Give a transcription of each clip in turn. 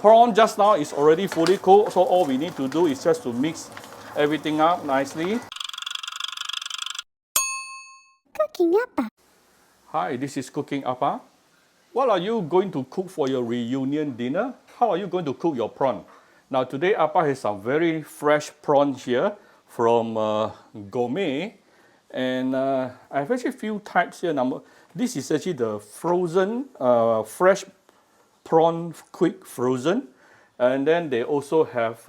Prawn just now is already fully cooked, so all we need to do is just to mix everything up nicely. Cooking Appa. Hi, this is Cooking Appa. What are you going to cook for your reunion dinner? How are you going to cook your prawn? Now today Appa has some very fresh prawns here from Gohmey, and I have actually a few types here. This is actually the frozen, fresh prawn quick frozen, and then they also have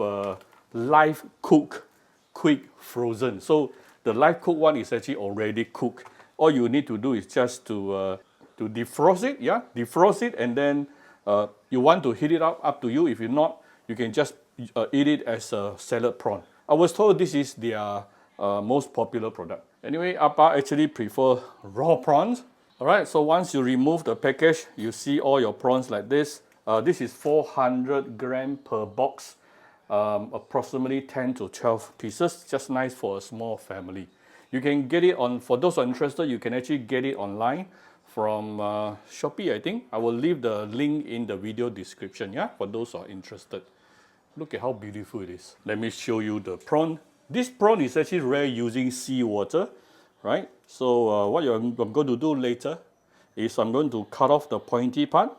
live cook quick frozen. So the live cook one is actually already cooked. All you need to do is just to defrost it, yeah, defrost it, and then you want to heat it up to you. If you're not, you can just eat it as a salad prawn. I was told this is their most popular product. Anyway, Appa actually prefer raw prawns. All right, so once you remove the package, you see all your prawns like this. This is 400 grams per box, approximately 10 to 12 pieces, just nice for a small family. You can get it on, for those who are interested, you can actually get it online from Shopee, I think. I will leave the link in the video description, yeah, for those who are interested. Look at how beautiful it is. Let me show you the prawn. This prawn is actually rare using seawater, right? So what I'm going to do later is I'm going to cut off the pointy part,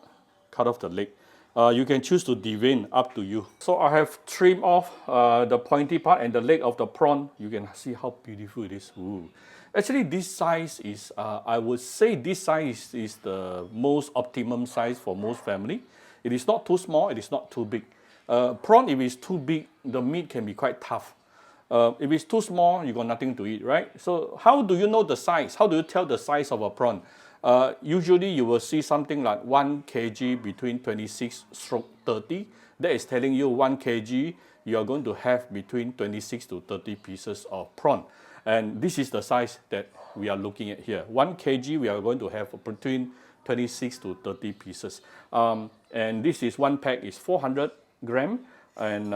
cut off the leg. You can choose to devein, up to you. So I have trimmed off the pointy part and the leg of the prawn. You can see how beautiful it is. Ooh. Actually, this size is, I would say this size is the most optimum size for most family. It is not too small, it is not too big. Prawn, if it's too big, the meat can be quite tough. If it's too small, you got nothing to eat, right? So how do you know the size? How do you tell the size of a prawn? Usually you will see something like 1 kg between 26-30. That is telling you 1 kg you are going to have between 26 to 30 pieces of prawn. And this is the size that we are looking at here. 1 kg we are going to have between 26 to 30 pieces. And this is one pack is 400 grams, and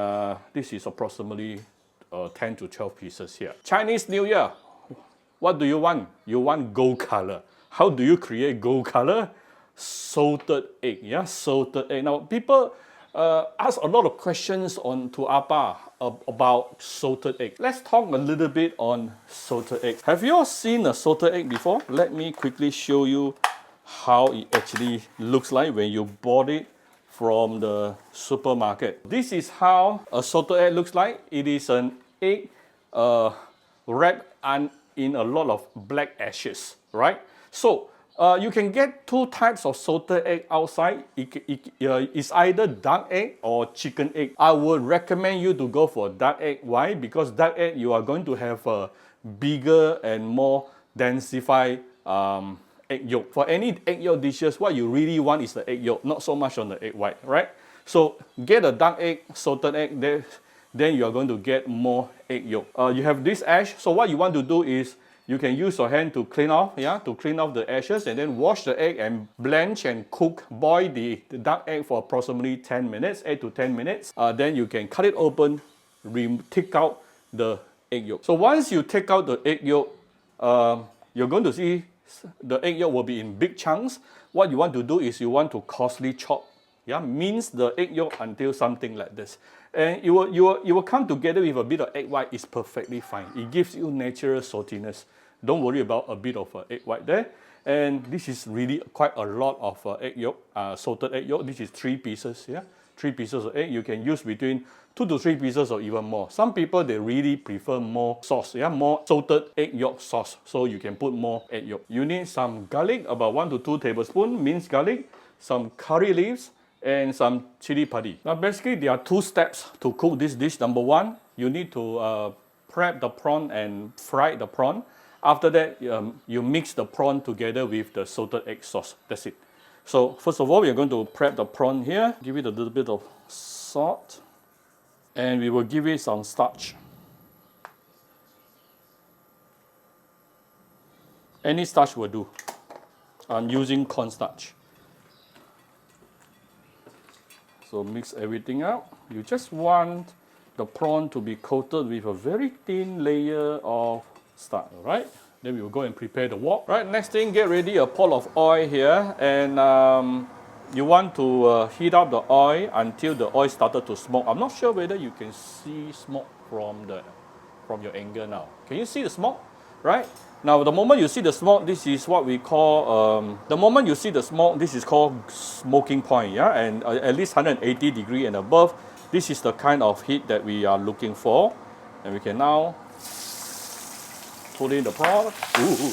this is approximately 10 to 12 pieces here. Chinese New Year, what do you want? You want gold color. How do you create gold color? Salted egg, yeah, salted egg. Now people ask a lot of questions to Appa about salted egg. Let's talk a little bit on salted egg. Have you all seen a salted egg before? Let me quickly show you how it actually looks like when you bought it from the supermarket. This is how a salted egg looks like. It is an egg wrapped in a lot of black ashes, right? So you can get two types of salted egg outside. It's either duck egg or chicken egg. I would recommend you to go for duck egg. Why? Because duck egg, you are going to have a bigger and more densified egg yolk. For any egg yolk dishes, what you really want is the egg yolk, not so much on the egg white, right? So get a duck egg, salted egg, then you are going to get more egg yolk. You have this ash, so what you want to do is you can use your hand to clean off, yeah, to clean off the ashes, and then wash the egg and blanch and boil the duck egg for approximately 10 minutes, 8 to 10 minutes. Then you can cut it open, take out the egg yolk. So once you take out the egg yolk, you're going to see the egg yolk will be in big chunks. What you want to do is you want to coarsely chop, yeah, mince the egg yolk until something like this. And you will come together with a bit of egg white. It's perfectly fine. It gives you natural saltiness. Don't worry about a bit of egg white there. And this is really quite a lot of egg yolk, salted egg yolk. This is 3 pieces, yeah, 3 pieces of egg. You can use between 2 to 3 pieces or even more. Some people, they really prefer more sauce, yeah, more salted egg yolk sauce. So you can put more egg yolk. You need some garlic, about 1 to 2 tablespoons, minced garlic, some curry leaves, and some chili padi. Now basically there are 2 steps to cook this dish. Number 1, you need to prep the prawn and fry the prawn. After that, you mix the prawn together with the salted egg sauce. That's it. So first of all, we are going to prep the prawn here. Give it a little bit of salt. And we will give it some starch. Any starch will do. I'm using cornstarch. So mix everything up. You just want the prawn to be coated with a very thin layer of starch, right? Then we will go and prepare the wok. Right, next thing, get ready a pot of oil here, and you want to heat up the oil until the oil started to smoke. I'm not sure whether you can see smoke from your angle now. Can you see the smoke? Right? Now, the moment you see the smoke, this is what we call, the moment you see the smoke, this is called smoking point, yeah? And at least 180 degree and above, this is the kind of heat that we are looking for. And we can now put in the prawn. Ooh.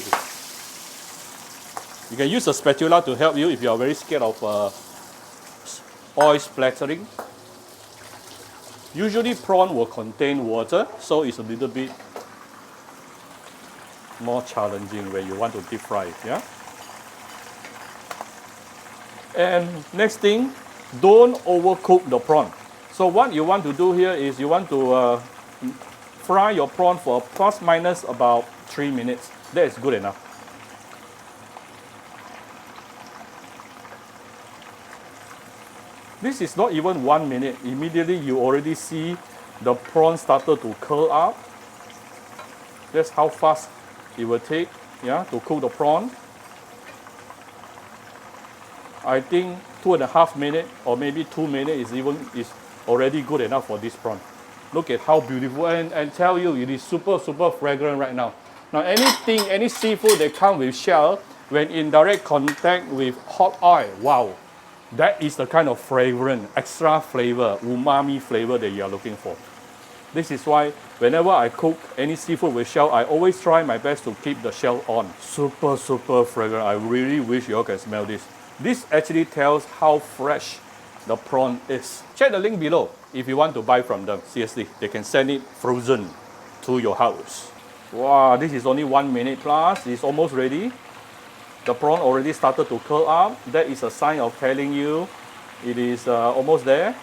You can use a spatula to help you if you are very scared of oil splattering. Usually prawn will contain water, so it's a little bit more challenging when you want to deep fry it, yeah? And next thing, don't overcook the prawn. So what you want to do here is you want to fry your prawn for plus minus about 3 minutes. That is good enough. This is not even 1 minute. Immediately you already see the prawn started to curl up. That's how fast it will take, yeah, to cook the prawn. I think 2.5 minutes or maybe 2 minutes is already good enough for this prawn. Look at how beautiful, and tell you it is super fragrant right now. Now any seafood that comes with shell, when in direct contact with hot oil, wow, that is the kind of fragrant, extra flavor, umami flavor that you are looking for. This is why whenever I cook any seafood with shell, I always try my best to keep the shell on. Super fragrant. I really wish you all can smell this. This actually tells how fresh the prawn is. Check the link below if you want to buy from them. Seriously, they can send it frozen to your house. Wow, this is only 1 minute plus. It's almost ready. The prawn already started to curl up. That is a sign of telling you it is almost there.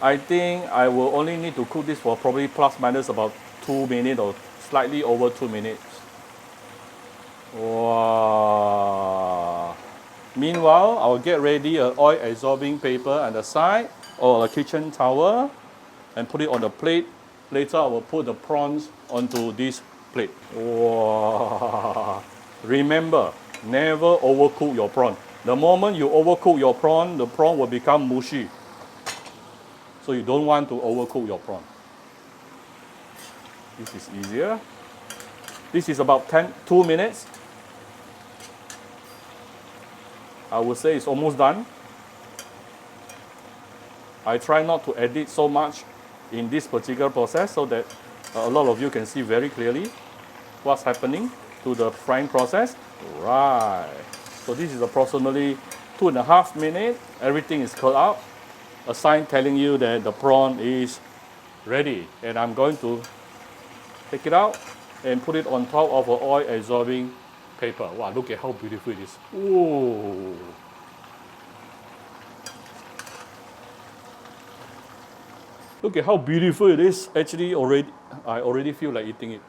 I think I will only need to cook this for probably plus minus about 2 minutes or slightly over 2 minutes. Wow. Meanwhile, I'll get ready an oil absorbing paper on the side or a kitchen towel and put it on the plate. Later, I will put the prawns onto this plate. Wow. Remember, never overcook your prawn. The moment you overcook your prawn, the prawn will become mushy. So you don't want to overcook your prawn. This is easier. This is about 2 minutes. I would say it's almost done. I try not to edit so much in this particular process so that a lot of you can see very clearly what's happening to the frying process. Right. So this is approximately 2.5 minutes. Everything is curled up. A sign telling you that the prawn is ready. And I'm going to take it out and put it on top of an oil absorbing paper. Wow, look at how beautiful it is. Ooh. Look at how beautiful it is. Actually, I already feel like eating it.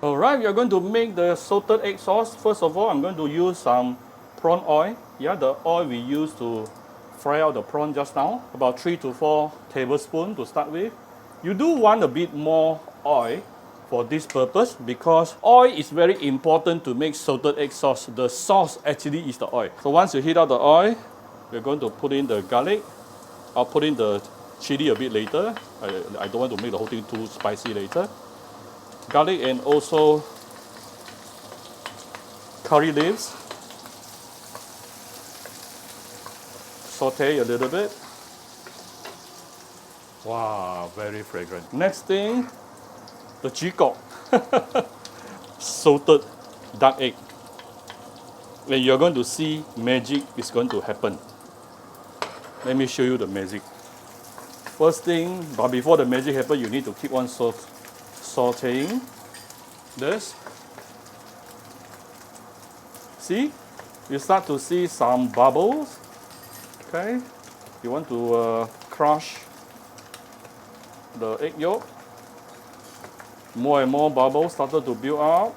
Alright, we are going to make the salted egg sauce. First of all, I'm going to use some prawn oil. Yeah, the oil we used to fry out the prawn just now. About 3 to 4 tablespoons to start with. You do want a bit more oil for this purpose because oil is very important to make salted egg sauce. The sauce actually is the oil. So once you heat up the oil, we're going to put in the garlic. I'll put in the chili a bit later. I don't want to make the whole thing too spicy later. Garlic and also curry leaves. Saute a little bit. Wow, very fragrant. Next thing, the jigok. Salted duck egg. And you're going to see magic is going to happen. Let me show you the magic. First thing, but before the magic happens, you need to keep on sauteing this. See? You start to see some bubbles. Okay? You want to crush the egg yolk. More and more bubbles started to build up.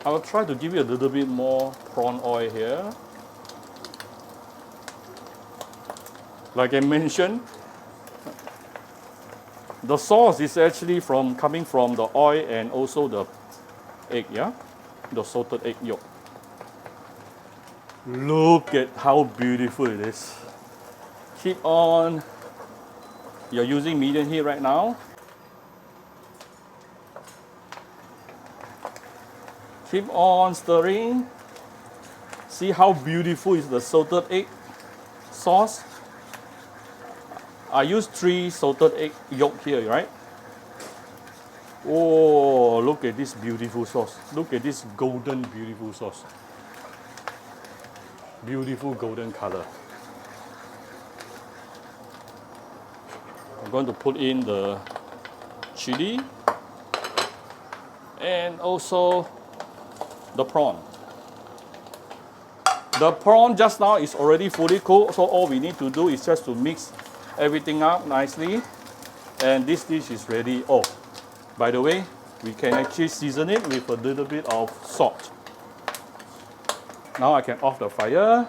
I will try to give you a little bit more prawn oil here. Like I mentioned, the sauce is actually coming from the oil and also the egg, yeah? The salted egg yolk. Look at how beautiful it is. Keep on. You're using medium heat right now. Keep on stirring. See how beautiful is the salted egg sauce? I use 3 salted egg yolk here, right? Oh, look at this beautiful sauce. Look at this golden, beautiful sauce. Beautiful golden color. I'm going to put in the chili and also the prawn. The prawn just now is already fully cooked, so all we need to do is just to mix everything up nicely. And this dish is ready. Oh, by the way, we can actually season it with a little bit of salt. Now I can off the fire.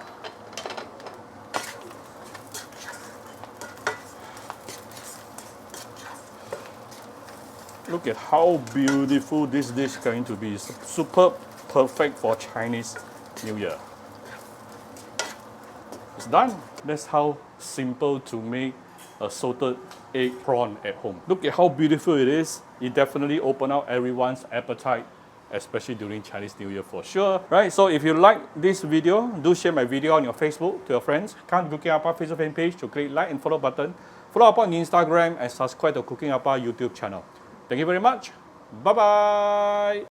Look at how beautiful this dish is going to be. It's super perfect for Chinese New Year. It's done. That's how simple to make a salted egg prawn at home. Look at how beautiful it is. It definitely opened up everyone's appetite, especially during Chinese New Year for sure. Right, so if you like this video, do share my video on your Facebook to your friends. Come to Cooking Appa Facebook fan page to click like and follow button. Follow up on Instagram and subscribe to Cooking Appa YouTube channel. Thank you very much. Bye-bye.